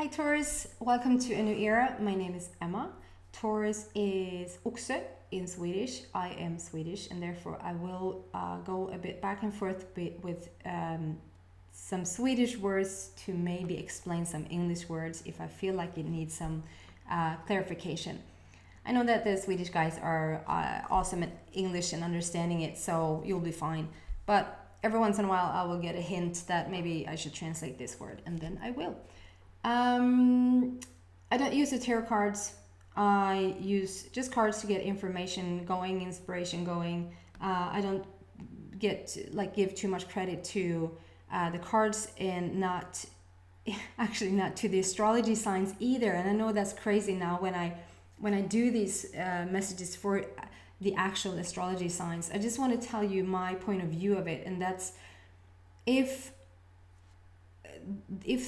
Hi Taurus, welcome to a new era. My name is Emma. Taurus is Oxe in Swedish. I am Swedish and therefore I will go a bit back and forth with some Swedish words to maybe explain some English words if I feel like it needs some clarification. I know that the Swedish guys are awesome at English and understanding it, so you'll be fine. But every once in a while I will get a hint that maybe I should translate this word, and then I will. I don't use the tarot cards. I use just cards to get information going, inspiration going. I don't give too much credit to the cards and not to the astrology signs either. And I know that's crazy now when I do these messages for the actual astrology signs. I just want to tell you my point of view of it, and that's if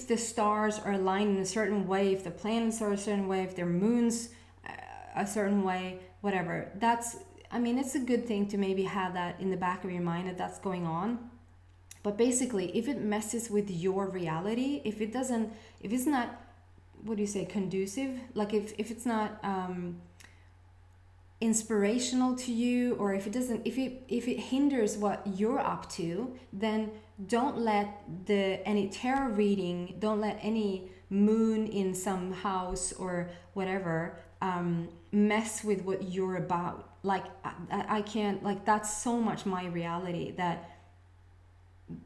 the stars are aligned in a certain way, if the planets are a certain way, if their moons a certain way, whatever, it's a good thing to maybe have that in the back of your mind that that's going on. But basically, if it messes with your reality, if it's not, what do you say, conducive, like if it's not inspirational to you, or if it hinders what you're up to, then don't let any tarot reading, don't let any moon in some house or whatever mess with what you're about. I can't, that's so much my reality that,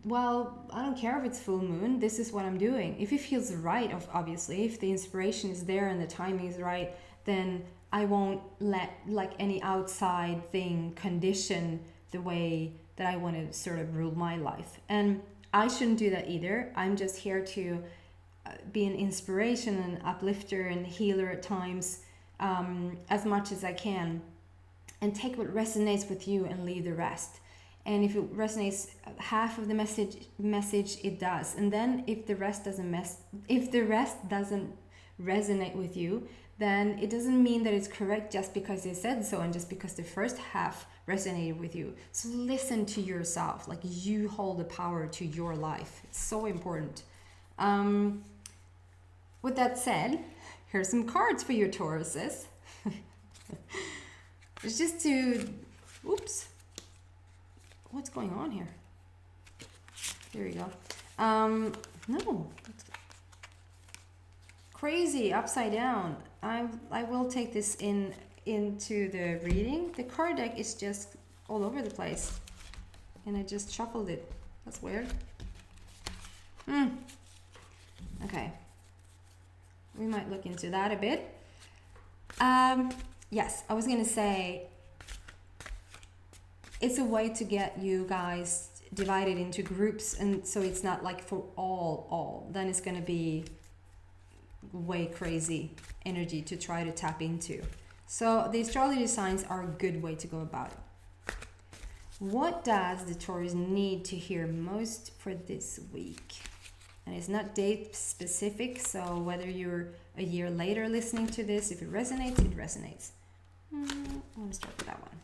well, I don't care if it's full moon, this is what I'm doing. If it feels right, obviously, if the inspiration is there and the timing is right, then I won't let any outside thing condition the way that I want to sort of rule my life. And I shouldn't do that either. I'm just here to be an inspiration and uplifter and healer at times, as much as I can, and take what resonates with you and leave the rest. And if it resonates half of the message, it does. And then if the rest doesn't resonate with you, then it doesn't mean that it's correct just because they said so and just because the first half resonated with you. So listen to yourself, like you hold the power to your life. It's so important. With that said, here's some cards for your Tauruses. It's just to, oops, what's going on here? There you go. No, crazy, upside down. I will take this into the reading. The card deck is just all over the place, and I just shuffled it. That's weird. Okay, we might look into that a bit. Yes, I was gonna say it's a way to get you guys divided into groups, and so it's not like for all. Then it's gonna be way crazy energy to try to tap into. So the astrology signs are a good way to go about it. What does the Taurus need to hear most for this week? And it's not date specific, so whether you're a year later listening to this, if it resonates, it resonates. I'm gonna start with that one.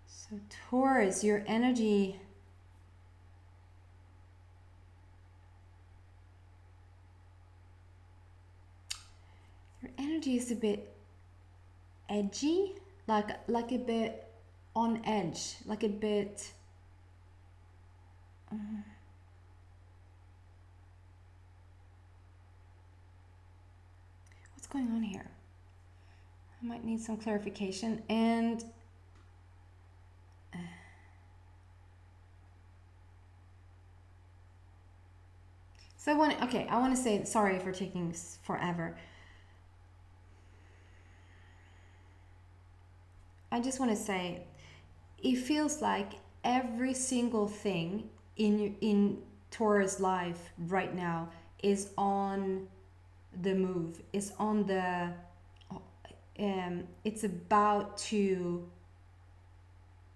So Taurus, your energy is a bit edgy, like a bit on edge, like a bit what's going on here? I might need some clarification. And so I want to say sorry for taking forever. I just want to say, it feels like every single thing in Taurus life right now is on the move. Is on the. It's about to.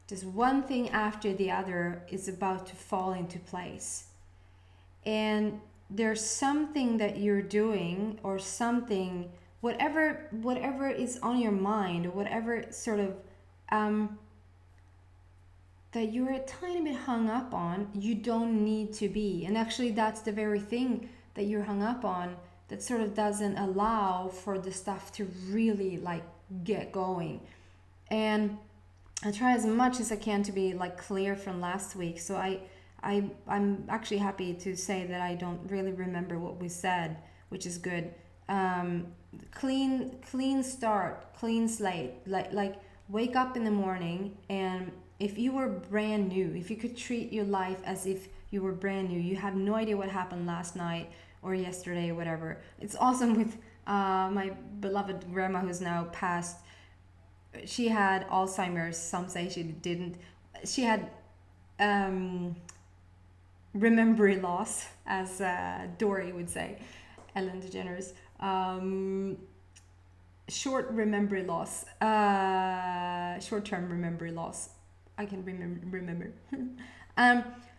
Just one thing after the other is about to fall into place, and there's something that you're doing or something, whatever is on your mind, or whatever sort of that you're a tiny bit hung up on, you don't need to be. And actually, that's the very thing that you're hung up on that sort of doesn't allow for the stuff to really like get going. And I try as much as I can to be like clear from last week. So I'm actually happy to say that I don't really remember what we said, which is good. Clean start, clean slate. Like wake up in the morning, and if you were brand new, if you could treat your life as if you were brand new, you have no idea what happened last night or yesterday or whatever. It's awesome with my beloved grandma who's now passed. She had Alzheimer's. Some say she didn't. She had memory loss, as Dory would say, Ellen DeGeneres. Short-term memory loss. I can remember.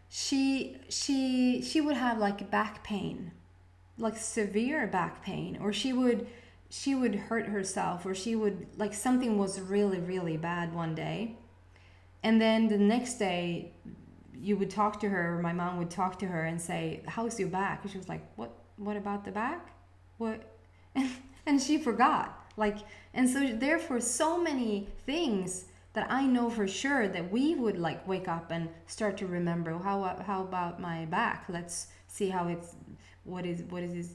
She would have like back pain, like severe back pain, or she would hurt herself, or she would like something was really, really bad one day, and then the next day you would talk to her, or my mom would talk to her and say, how's your back? And she was like, what about the back? What? And she forgot. Like, and so therefore so many things that I know for sure that we would like wake up and start to remember. How about my back? Let's see how it's, what is it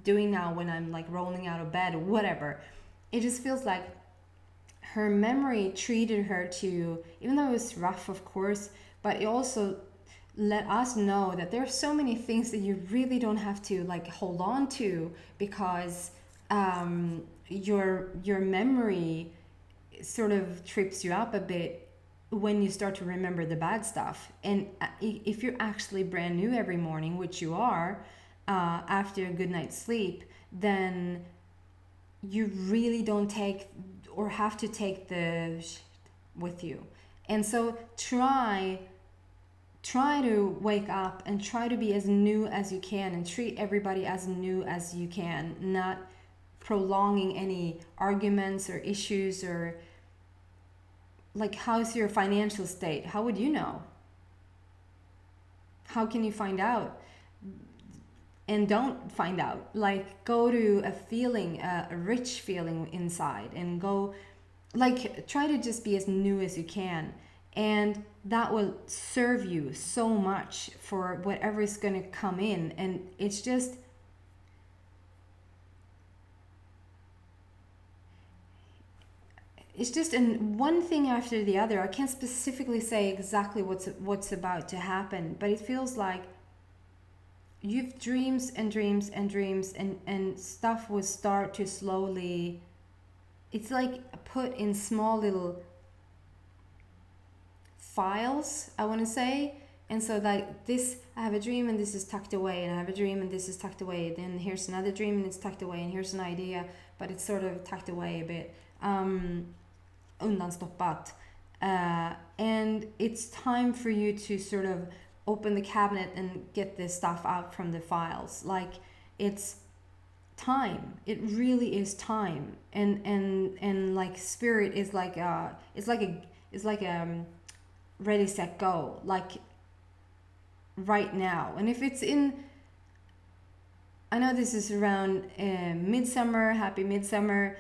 doing now when I'm like rolling out of bed or whatever. It just feels like her memory treated her to, even though it was rough, of course, but it also let us know that there are so many things that you really don't have to like hold on to, because your memory sort of trips you up a bit when you start to remember the bad stuff. And if you're actually brand new every morning, which you are, after a good night's sleep, then you really don't take or have to take the shit with you. And so try to wake up and try to be as new as you can, and treat everybody as new as you can, not prolonging any arguments or issues. Or like, how's your financial state? How would you know? How can you find out? And don't find out. Like, go to a feeling, a rich feeling inside, and go, like, try to just be as new as you can. And that will serve you so much for whatever is going to come in. And it's just, one thing after the other. I can't specifically say exactly what's about to happen, but it feels like you've dreams and dreams and dreams, and stuff will start to slowly, it's like put in small little files, I want to say. And so like this, I have a dream and this is tucked away, and I have a dream and this is tucked away, then here's another dream and it's tucked away, and here's an idea but it's sort of tucked away a bit, undanstoppat, and it's time for you to sort of open the cabinet and get this stuff out from the files. Like, it's time. It really is time. And like spirit is like it's like ready, set, go, like right now. And if it's in, I know this is around midsummer, happy midsummer,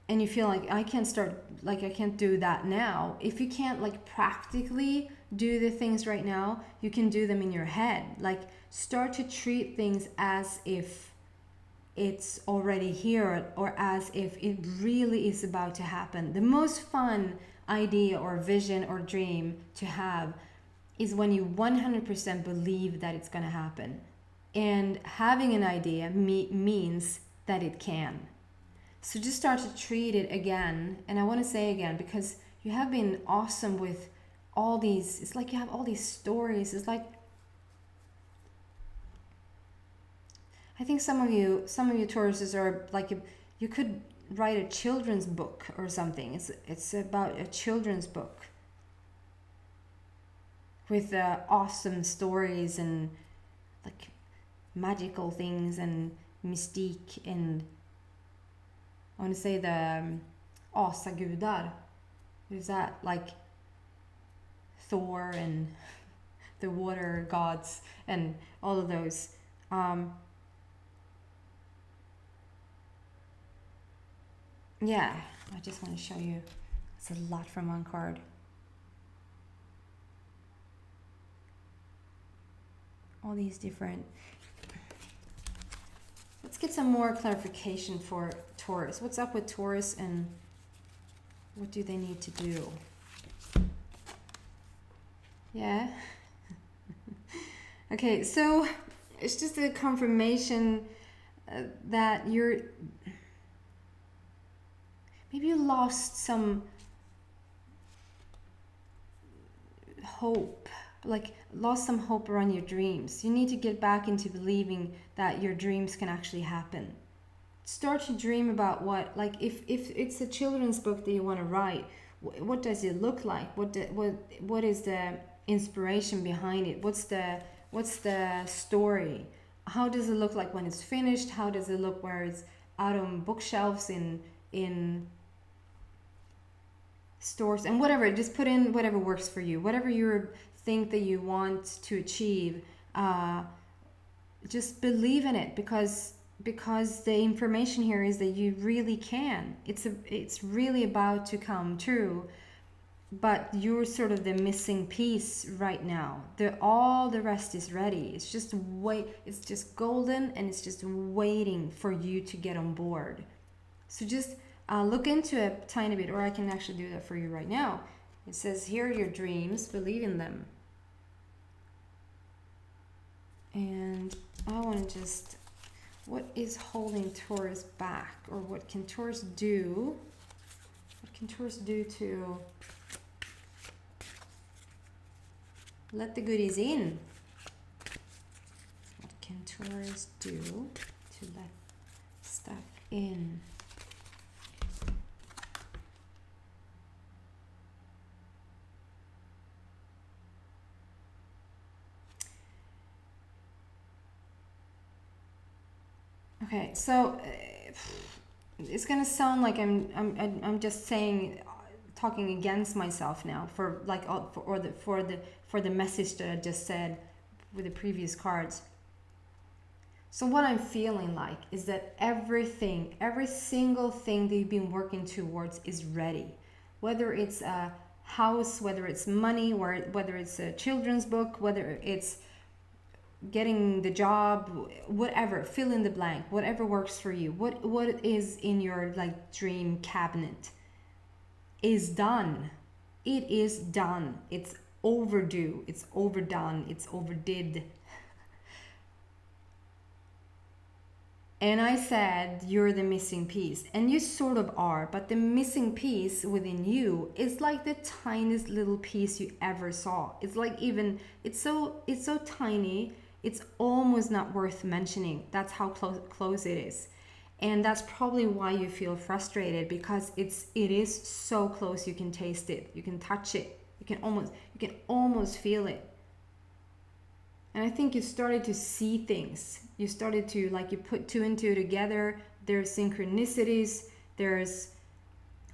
and you feel like I can't do that now. If you can't like practically do the things right now, you can do them in your head. Like, start to treat things as if it's already here, or as if it really is about to happen. The most fun idea or vision or dream to have is when you 100% believe that it's going to happen. And having an idea means that it can. So just start to treat it again. And I want to say again, because you have been awesome with all these, it's like you have all these stories. It's like, I think some of you Tauruses are like, you could write a children's book or something. It's about a children's book with awesome stories and like magical things and mystique, and I want to say the asagudar. What is that? Like Thor and the water gods and all of those. Yeah, I just want to show you. It's a lot from one card. All these different. Let's get some more clarification for Taurus. What's up with Taurus and what do they need to do? Yeah. Okay, so it's just a confirmation that maybe you lost some hope, like lost some hope around your dreams. You need to get back into believing that your dreams can actually happen. Start to dream about what, like if it's a children's book that you want to write, what does it look like? What is the inspiration behind it? What's the story? How does it look like when it's finished? How does it look where it's out on bookshelves in stores and whatever? Just put in whatever works for you, whatever you think that you want to achieve. Just believe in it because the information here is that you really can. It's really about to come true, but you're sort of the missing piece right now. All the rest is ready. It's just golden, and it's just waiting for you to get on board. So just look into it a tiny bit, or I can actually do that for you right now. It says, here are your dreams, believe in them. And I want to just, what is holding Taurus back? Or what can Taurus do? What can Taurus do to let the goodies in? What can Taurus do to let stuff in? Okay, so it's gonna sound like I'm just saying, talking against myself now for the message that I just said with the previous cards. So what I'm feeling like is that every single thing that you've been working towards is ready. Whether it's a house, whether it's money, whether it's a children's book, whether it's getting the job, whatever, fill in the blank, whatever works for you. What is in your like dream cabinet is done. It is done. It's overdue. It's overdone. It's overdid. And I said you're the missing piece, and you sort of are, but the missing piece within you is like the tiniest little piece you ever saw. It's like it's so tiny. It's almost not worth mentioning. That's how close it is. And that's probably why you feel frustrated, because it is so close. You can taste it. You can touch it. You can almost feel it. And I think you started to see things. You started to, like, you put two and two together. There's synchronicities. There's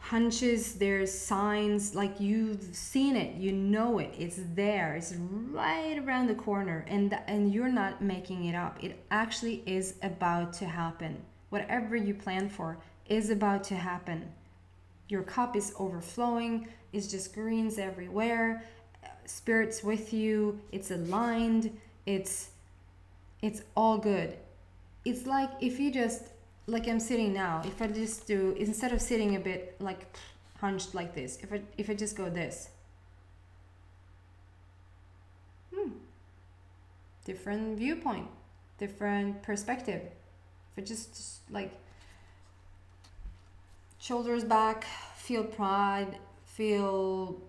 hunches, there's signs, like you've seen it, you know it, it's there, it's right around the corner, and you're not making it up. It actually is about to happen. Whatever you plan for is about to happen. Your cup is overflowing, it's just greens everywhere, spirit's with you, it's aligned, it's all good. It's like if you just, like I'm sitting now, if I just do, instead of sitting a bit like hunched like this, if I just go this, different viewpoint, different perspective. If I just like shoulders back, feel pride, feel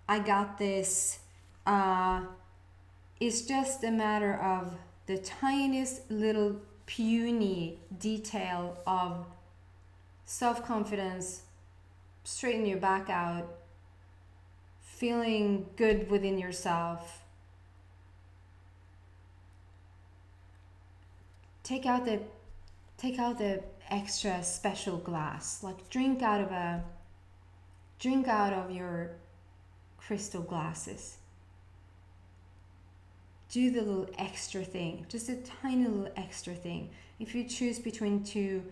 I got this. It's just a matter of the tiniest little puny detail of self-confidence, straighten your back out, feeling good within yourself. Take out the extra special glass, like drink out of your crystal glasses. Do the little extra thing, just a tiny little extra thing. If you choose between two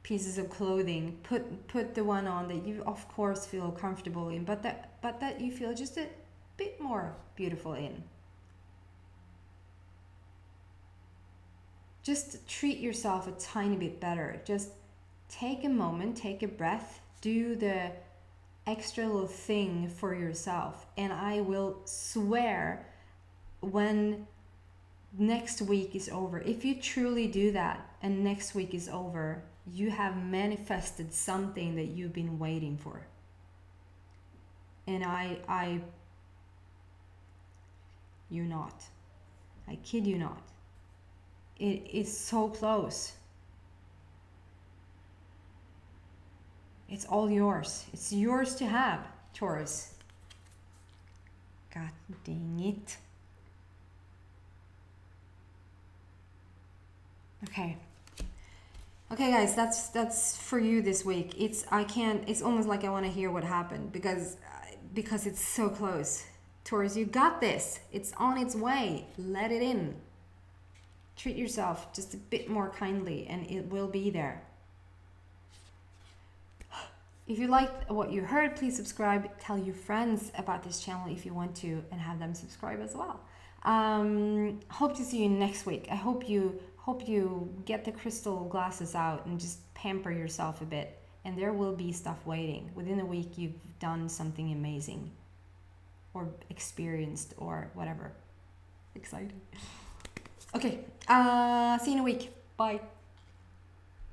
pieces of clothing, put the one on that you of course feel comfortable in, but that you feel just a bit more beautiful in. Just treat yourself a tiny bit better. Just take a moment, take a breath, do the extra little thing for yourself, and I will swear, when next week is over, if you truly do that and next week is over, you have manifested something that you've been waiting for. And I kid you not, it is so close. It's all yours. It's yours to have, Taurus. God dang it. Okay, guys, that's for you this week. It's almost like I want to hear what happened, because it's so close. Taurus, you got this. It's on its way. Let it in. Treat yourself just a bit more kindly, and it will be there. If you liked what you heard, please subscribe. Tell your friends about this channel if you want to, and have them subscribe as well. Hope to see you next week. I hope you get the crystal glasses out and just pamper yourself a bit, and there will be stuff waiting. Within a week you've done something amazing, or experienced, or whatever. Exciting. Okay, see you in a week. Bye.